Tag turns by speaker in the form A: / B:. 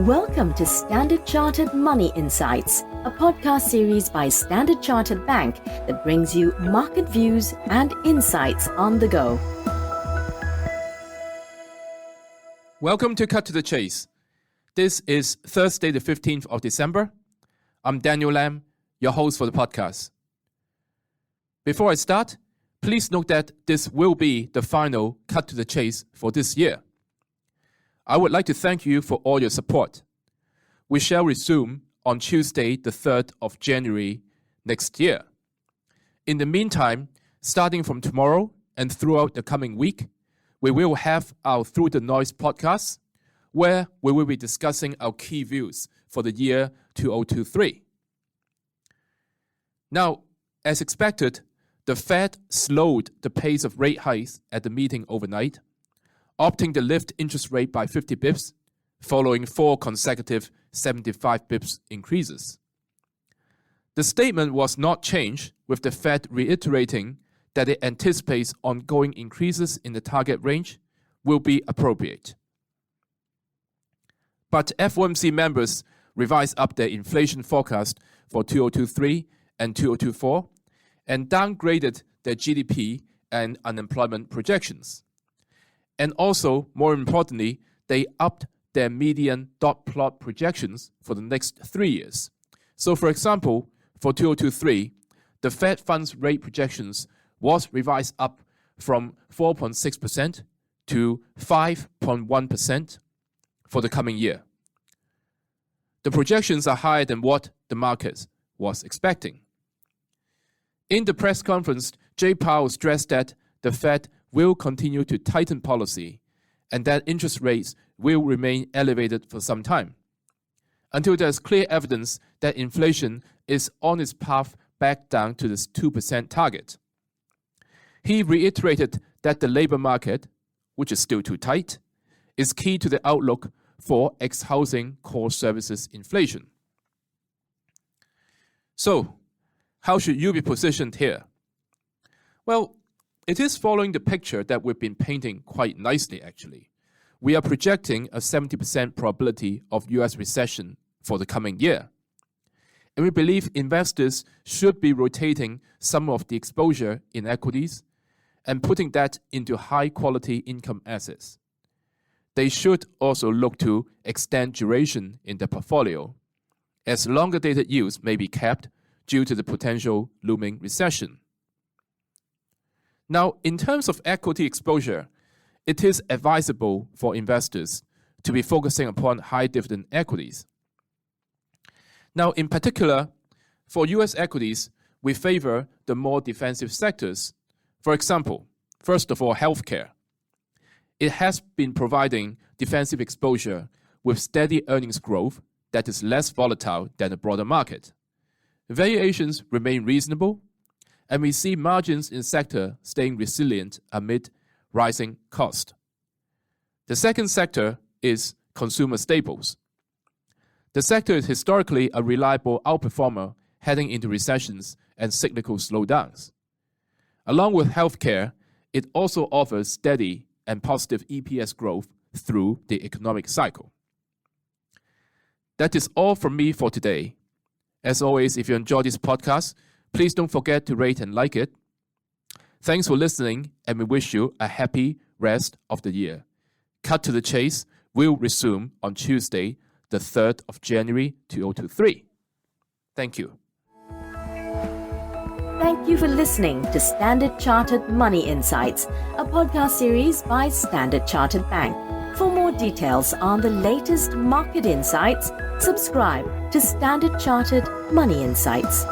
A: Welcome to Standard Chartered Money Insights, a podcast series by Standard Chartered Bank that brings you market views and insights on the go.
B: Welcome to Cut to the Chase. This is Thursday, the 15th of December. I'm Daniel Lam, your host for the podcast. Before I start, please note that this will be the final Cut to the Chase for this year. I would like to thank you for all your support. We shall resume on Tuesday, the 3rd of January next year. In the meantime, starting from tomorrow and throughout the coming week, we will have our Through the Noise podcast, where we will be discussing our key views for the year 2023. Now, as expected, the Fed slowed the pace of rate hikes at the meeting overnight, opting to lift interest rate by 50 bips, following 4 consecutive 75 bips increases. The statement was not changed, with the Fed reiterating that it anticipates ongoing increases in the target range will be appropriate. But FOMC members revised up their inflation forecast for 2023 and 2024 and downgraded their GDP and unemployment projections. And also, more importantly, they upped their median dot plot projections for the next 3 years. So, for example, for 2023, the Fed funds rate projections was revised up from 4.6% to 5.1% for the coming year. The projections are higher than what the market was expecting. In the press conference, Jay Powell stressed that the Fed will continue to tighten policy and that interest rates will remain elevated for some time, until there's clear evidence that inflation is on its path back down to this 2% target. He reiterated that the labor market, which is still too tight, is key to the outlook for ex-housing core services inflation. So, how should you be positioned here? Well, it is following the picture that we've been painting quite nicely, actually. We are projecting a 70% probability of US recession for the coming year. And we believe investors should be rotating some of the exposure in equities and putting that into high-quality income assets. They should also look to extend duration in their portfolio, as longer-dated yields may be capped due to the potential looming recession. Now, in terms of equity exposure, it is advisable for investors to be focusing upon high-dividend equities. Now, in particular, for U.S. equities, we favor the more defensive sectors. For example, first of all, healthcare. It has been providing defensive exposure with steady earnings growth that is less volatile than the broader market. Valuations remain reasonable, and we see margins in the sector staying resilient amid rising cost. The second sector is consumer staples. The sector is historically a reliable outperformer heading into recessions and cyclical slowdowns. Along with healthcare, it also offers steady and positive EPS growth through the economic cycle. That is all from me for today. As always, if you enjoy this podcast, please don't forget to rate and like it. Thanks for listening, and we wish you a happy rest of the year. Cut to the Chase will resume on Tuesday, the 3rd of January 2023. Thank you.
A: Thank you for listening to Standard Chartered Money Insights, a podcast series by Standard Chartered Bank. For more details on the latest market insights, subscribe to Standard Chartered Money Insights.